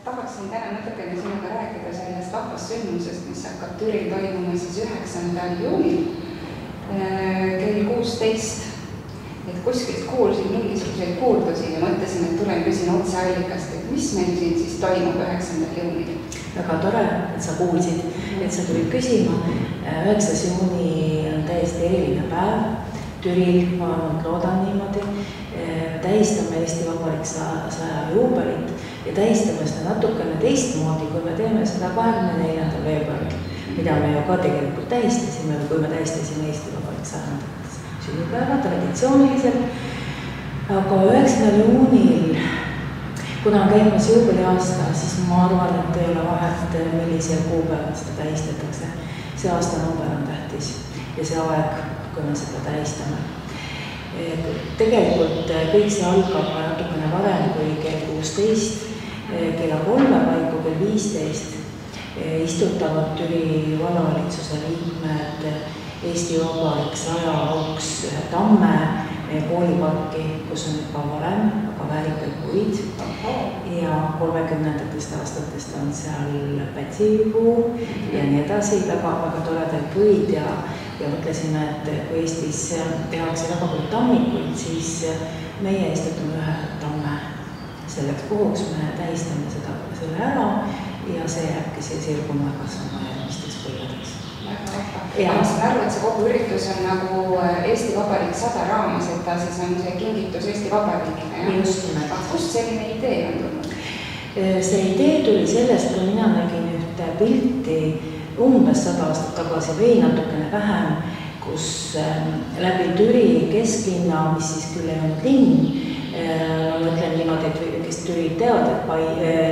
Tahaksin täna natukene sinuga rääkida sellest vahvast sündmusest, mis hakkab Türil toimuma siis 9. juunil kell 16. Et kuskilt kuulsin mingisuguseid kuuldusi ja mõtlesin, et tulen küsin otse allikast, et mis meil siin siis toimub 9. juunil. Väga tore, et sa kuulsid, et sa tulid küsima. 9. juuni on täiesti eriline päev Türil, ma loodan niimoodi. Tähistame Eesti Vabariik 100 juubelit ja tähistame seda natukene teistmoodi, kui me teeme seda 24. veebruaril, mida me ju ka tegelikult tähistasime, kui me tähistasime Eesti Vabariik 100. sünnipäeva traditsiooniliselt. Aga 9. juunil, kuna on käimas juubeliaasta, siis ma arvan, et ei ole vahet, millisel kuupäeval seda tähistatakse. See aastanumber on tähtis ja see aeg, kui me seda tähistame. Tegelikult kõik see algab natukene varem kui kell 16, kella 3 paiku kell 15 istutavad Türi vallavalitsuse liikmed Eesti Vabariik 100 auks tamme kooliparki, kus on juba varem väga väärikaid puid ja 30. aastatest on seal pätsipuu ja nii edasi, väga toredaid puid ja mõtlesime, et kui Eestis tehakse väga palju tammikuid, siis meie istutame ühe tamme selleks puhuks, me tähistame selle ära ja see jääbki sirguma kasvama järgmistes põlvedeks. Ma saan aru, et see kogu üritus on nagu Eesti Vabariik 100 raames, et ta siis on see kingitus Eesti Vabariigile. Just nimelt. Kust selline idee on tulnud? See idee tuli sellest, kui mina nägin ühte pilti umbes 100 aastat tagasi või natukene vähem, kus läbi Türi kesklinna, mis siis küll ei olnud linn, ma mõtlen niimoodi, et kes Türi teavad, et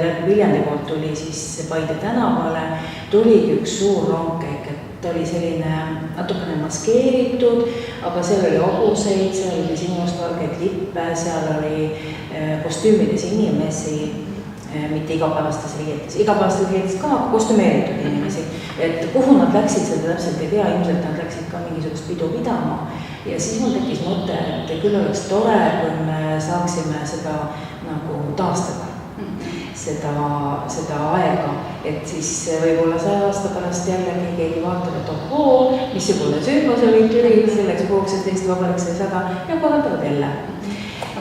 läbi Viljandi poolt tuli siis Paide tänavale, tuligi üks suur rongkäik, et oli selline natukene maskeeritud, aga seal oli hobuseid, seal oli sinimustvalgeid lippe, seal oli kostüümides inimesi, mitte igapäevastes riietes ka, aga kostümeeritud inimesi. Et kuhu nad läksid, seda täpselt ei tea, ilmselt nad läksid ka mingisugust pidu pidama. Ja siis mul tekkis mõte, et küll oleks tore, kui me saaksime seda nagu taastada, seda aega. Et siis võib-olla 100 aasta pärast jällegi keegi vaatab, et ohoo, missugune sündmus oli Türil selleks puhuks, et Eesti Vabariik sai 100 ja korraldavad jälle.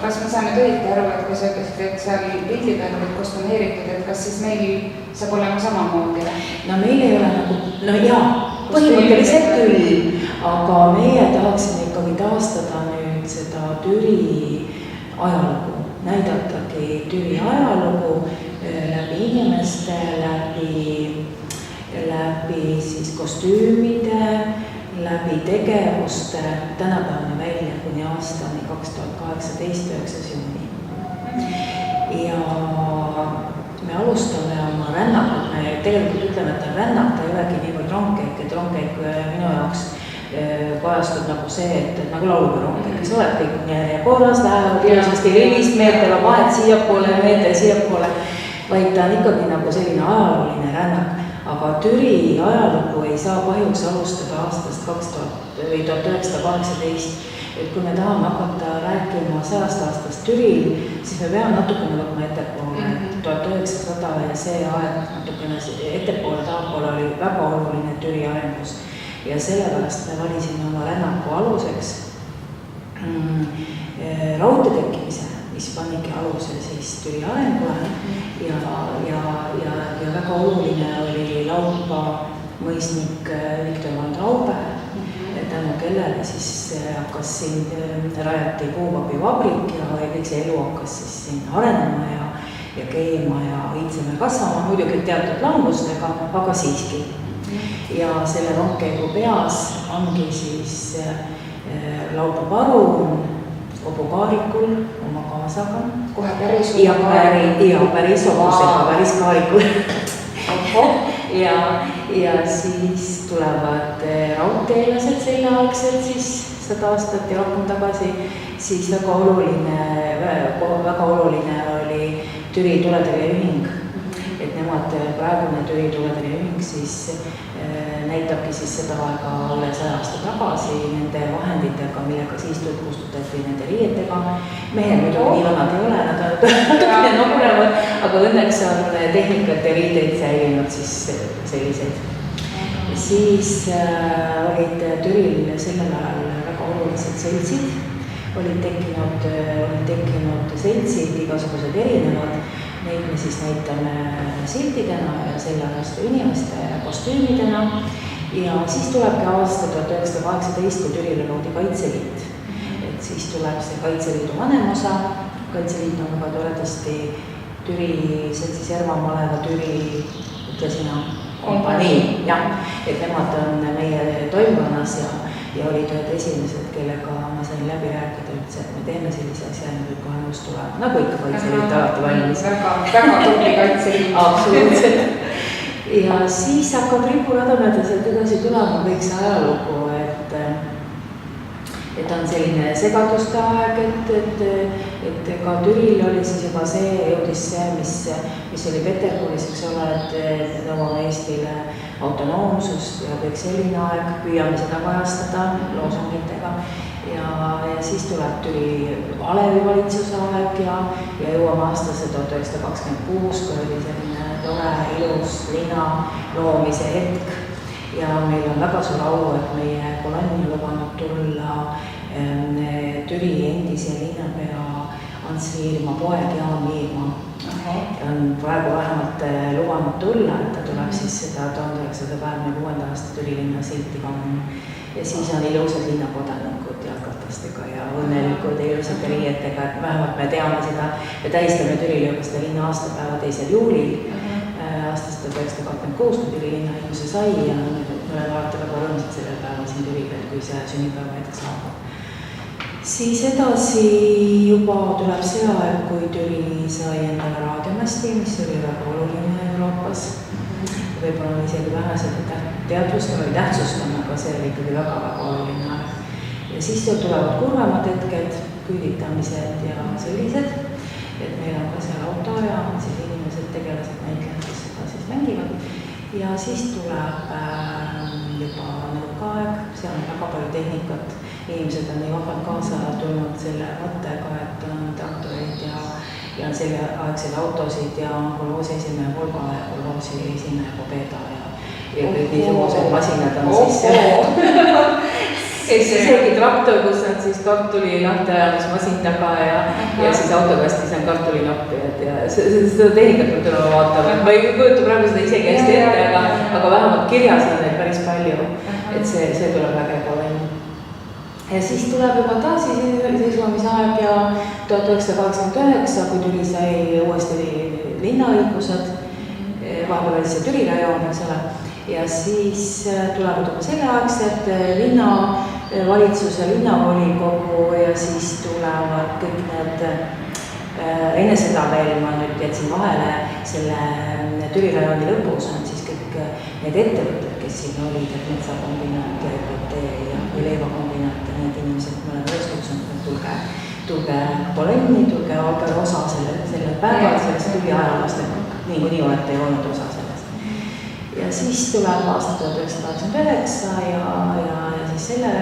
Kas me saame õigesti aru, et kui sa ütlesid, et seal pildi peal olid kostümeeritud, et kas siis meil saab olema samamoodi? No meil ei ole nagu, no jaa, põhimõtteliselt küll, aga meie tahaksime ikkagi taastada nüüd seda Türi ajalugu, näidatagi Türi ajalugu läbi inimeste, läbi siis kostüümide, läbi tegevuste tänapäevani välja kuni aastani 2018 9. juuni. Ja me alustame oma rännakut, me tegelikult ütleme, et rännak ta ei olegi niivõrd rongkäik, et rongkäik minu jaoks kajastub nagu see, et nagu lauluga rongkäik, kes oled kõik nii korras, lähevad ilusasti rivist, meetele vahet siiapoole ja meetele siiapoole, vaid ta on ikkagi nagu selline ajalooline rännak. Aga Türi ajalugu ei saa kahjuks alustada aastast 1918, et kui me tahame hakata rääkima 100 aastast Türil, siis me peame natukene võtma ettepoole 1900 ja see aeg natukene ettepoole tahapoole oli väga oluline Türi arengus. Ja sellepärast me valisime oma rännaku aluseks raudtee tekkimise, mis panigi aluse siis Türi arengule ja väga oluline oli Laupa mõisnik Viktor van Trauberg, tänu kellele siis hakkas siin rajati puupapivabrik ja kõik see elu hakkas siis siin arenema ja keema ja õitsema ja kasvama, muidugi teatud langustega, aga siiski. Ja selle rongkäigu peas ongi siis Laupa parun hobukaarikul oma kaasaga. Kohe päris päris hobusega, päris kaarikul. Ja siis tulevad raudteelased selleaegselt siis 100 aastat ja rohkem tagasi, siis väga oluline oli Türi tuletõrjeühing, et nemad, praegune Türi tuletõrje ühing siis näitabki siis seda aega üle 100 aasta tagasi nende vahenditega, millega siis tutvustati nende riietega. Mehed muidugi nii vanad ei ole, nad on noorevad, aga õnneks on tehnikat ja riideid säilinud siis selliseid. Siis olid Türil sellel ajal väga olulised seltsid, olid tekkinud seltsid, igasugused erinevad, neid me siis näitame siltidena ja selle aasta inimeste kostüümidena. Ja siis tulebki aasta 1918, kui Türile loodi Kaitseliit. Et siis tuleb see Kaitseliidu vanemosa, Kaitseliit on väga toredasti Türi, seltsis Järva-Maleva Türi, ütle sina, kompanii, jah, et nemad on meie toimkonnas ja olid ühed esimesed, kellega ma sain läbi rääkida üldse, et me teeme sellise asja ja nüüd kohe nõus tuleb, nagu ikka Kaitseliit alati valmis. Väga tubli Kaitseliit. Absoluutselt. Ja siis hakkab ripurada mööda sealt edasi tulema kõik see ajalugu, et on selline segaduste aeg, et ka Türil oli siis juba see, jõudis see, mis oli Peterburis, eks ole, et nõuame Eestile autonoomsust ja kõik selline aeg, püüame seda kajastada loosungitega. Ja siis tuleb Türi Alevi valitsuse aeg ja jõuame aastasse 1926, kui oli selline tore, ilus linna loomise hetk. Ja meil on väga suur au, et meie kolonni lubanud tulla Türi endise linnapea Ants Viirma poeg Jaan Viirma. On praegu vähemalt lubanud tulla, et ta tuleb siis seda 1926. aasta Türi linna silti kandma. Ja siis on ilusad linnakodanikud jalgratastega ja õnnelikud ja ilusate riietega, et vähemalt me teame seda, me tähistame Türile juba seda linna aastapäeva 2. juulil aastast 1926, kui Türi linna õiguse sai ja me oleme alati väga rõõmsad sellel päeval siin Türil, et kui see sünnipäeva näiteks saabub. Siis edasi juba tuleb see aeg, kui Türi sai endale raadiomasti, mis oli väga oluline Euroopas. Võib-olla on isegi vähe seda teadvustama või tähtsustama, aga see oli ikkagi väga-väga oluline aeg. Ja siis tulevad kurvemad hetked, küüditamised ja sellised, et meil on ka seal auto ja siis inimesed, tegelased, näitlejad, kes seda siis mängivad. Ja siis tuleb juba nõukaaeg, seal on väga palju tehnikat. Inimesed on nii vabalt kaasa tulnud selle mõttega, et on traktoreid ja selleaegseid autosid ja kolhoosi esimehe Volga ja kolhoosi esimehe Pobeda ja kõik niisugused masinad on siis isegi traktor, kus on siis kartulilahte ajamismasin taga ja siis autokastis on kartulinappi ja seda tehnikat me tuleme vaatama. Ma ei kujuta praegu seda isegi hästi ette, aga vähemalt kirjas on neid päris palju, et see tuleb väga palju. Ja siis tuleb juba taasi seisvamise aeg ja 1989, kui Türi sai uuesti linnaõigused, vahepeal oli see Türi rajoon, eks ole, ja siis tulevad juba selleaegsed linnavalitsus ja linnavolikogu ja siis tulevad kõik need, enne seda veel ma nüüd jätsin vahele, selle Türi rajooni lõpus on siis kõik need ettevõtted, kes siin olid, et metsakombinaat ja EPT ja leivakombinaat ja need inimesed, me oleme üles tulge kolonni, tulge osa selle päeval, sellest Türi ajalast, et nii olete ju olnud osa sellest. Ja siis tuleb aasta 1989 ja siis selle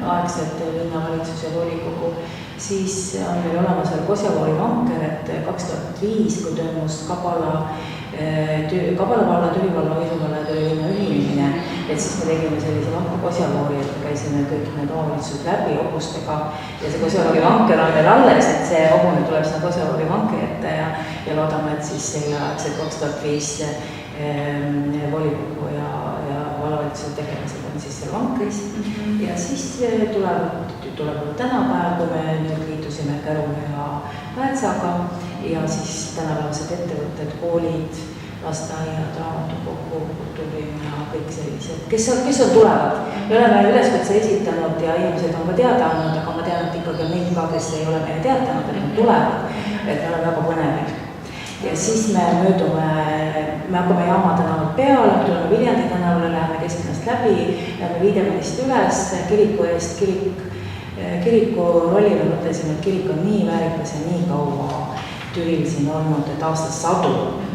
aegset linnavalitsus ja volikogu, siis on meil olemas veel Kosjavoori vanker, et 2005, kui toimus Kabala valla, Türi valla, Võidu valla ja Türi linna ühinemine, et siis me tegime sellise vahva Kosjavoori, et käisime kõik need omavalitsused läbi hobustega ja see Kosjavoori vanker on veel alles, et see hobune tuleb sinna Kosjavoori vanker ette ja loodame, et siis selleaegsed 2005 volikogu ja vallavalitsused tegelased on siis seal vankris ja siis tuleb tänapäev, kui me nüüd liitusime Käru ja Väätsaga ja siis tänapäevased ettevõtted, koolid, lasteaiad, raamatukogu, kultuurium ja kõik sellised, kes on tulevad. Me oleme üleskutse esitanud ja inimesed on ka teada andnud, aga ma tean, et ikkagi on neid ka, kes ei ole meile teatanud, et nad tulevad, et me oleme väga põnevil. Ja siis me hakkame Jaama tänavalt peale, tuleme Viljandi tänavale, läheme kesklinnast läbi, läheme Viidemannist üles, kiriku eest, kiriku rolli me mõtlesime, et kirik on nii väärikas ja nii kaua Türil siin olnud, et aastas 100,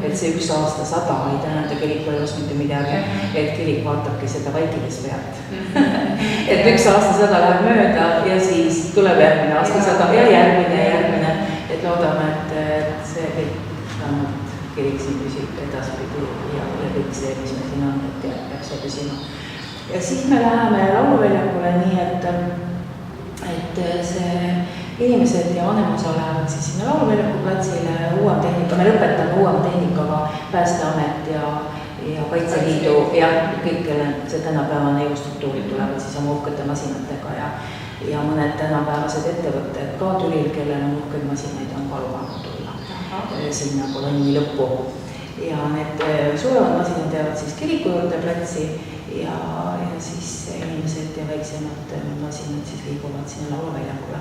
et see üks aasta 100 ei tähenda kiriku elus mitte midagi, et kirik vaatabki seda vaikides pealt. et üks aasta 100 läheb mööda ja siis tuleb järgmine aasta 100 ja järgmine, et loodame, et see kõik kirik siin püsib edaspidi ja kõik see, mis me siin on, et peab see püsima. Ja siis me läheme lauluväljakule nii, et see inimesed ja vanemosa lähevad siis sinna lauluväljaku platsile uuem tehnika, me lõpetame uuem tehnikaga Päästeamet ja Kaitseliidu ja kõik, kellel see tänapäevane jõustruktuurid tulevad siis oma uhkete masinatega ja mõned tänapäevased ettevõtted ka Türil, kellel on uhked masinaid, on paluvanud tulla sinna kolonni lõppu. Ja need suuremad masinad jäävad siis kiriku juurde platsi ja siis inimesed ja väiksemad masinad siis liiguvad sinna laulaväljakule.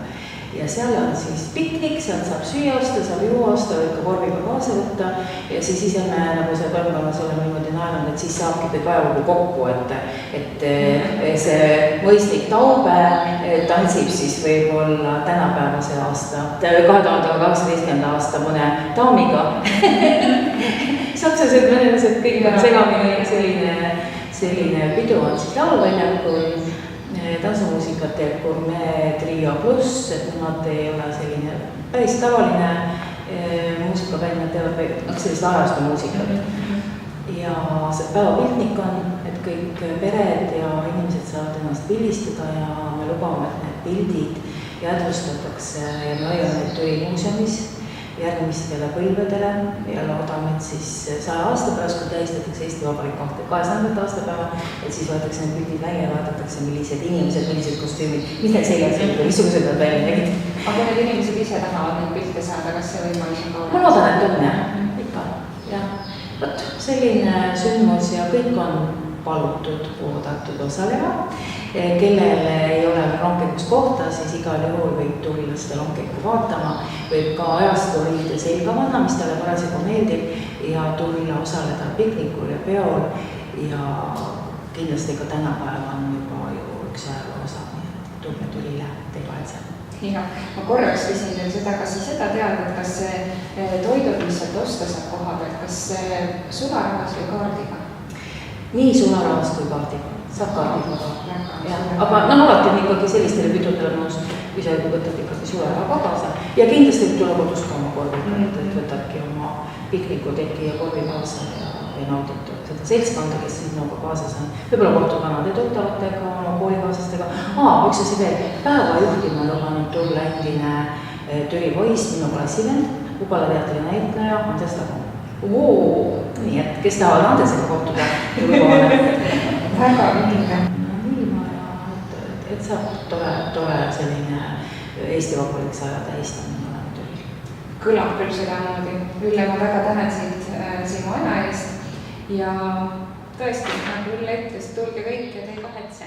Ja seal on siis piknik, sealt saab süüa osta, saab juua osta, võib ka korviga kaasa võtta ja siis ise me nagu seal põlvkonnas oleme niimoodi naeranud, et siis saabki kõik ajalugu kokku, et see mõisnik Taube tantsib siis võib-olla tänapäevase aasta, 2018. aasta mõne daamiga. Sakslased, venelased, kõik on segamini selline pidu on siis lauluväljakul. Tantsumuusikat teeb Gourmet Trio Plus, et nemad ei ole selline päris tavaline muusikabänd, nad teevad sellist ajastu muusikat. Ja see päevapiltnik on, et kõik pered ja inimesed saavad ennast pildistada ja me lubame, et need pildid jäädvustatakse ja me hoiame neid Türi muuseumis järgmistele põlvedele ja loodame, et siis 100 aasta pärast, kui tähistatakse Eesti Vabariik 200. aastapäeva, et siis võetakse need pildid välja ja vaadatakse, millised inimesed, millised kostüümid, mis need seljad siin, missugused nad välja nägid. Aga need inimesed ise tahavad neid pilte saada, kas see võimalus on ka? Ma loodan, et on jah, ikka. Ja võt, selline sündmus ja kõik on palutud, oodatud osalema. Kellel ei ole longkekust kohta, siis igal juhul võib tulla seda longkekku vaatama, võib ka ajastu riide selga panna, mis talle parasjagu meeldib ja tulla osaleda piknikul ja peol ja kindlasti ka tänapäeva on juba ju üks ajaloo osa, nii et tulge Türile, teil vahet seal. Ja, ma korraks küsin teil seda, kas siis seda teada, et kas see toidud, mis sealt osta saab koha pealt, kas sularahas või kaardiga? Nii sularahas kui kaardiga. Saab kaardiga ka. Aga alati on ikkagi sellistele pidudele nõus, kui sa võtad ikkagi sularaha kaasa. Ja kindlasti tuleb kodus ka oma korviga, et võtadki oma piknikuteki ja korvi kaasa ja naudib seda seltskonda, kes sinuga kaasas on. Võib-olla kohtud vanade tuttavatega, oma koolikaaslastega. Üks asi veel, päeva juhtima lubanud tulla endine Türi poiss, minu klassivend, Upala teatri näitleja, Andres Tagu. Nii, et kes tahavad Andresega kohtuda väga vinge. Ilma ja et saab tore selline Eesti Vabariik 100 tähistamine Türil. Kõlab küll sedamoodi. Ülle, ma väga tänan sind sinu aja eest ja tõesti, nagu Ülle ütles, tulge kõik ja te ei kahetse.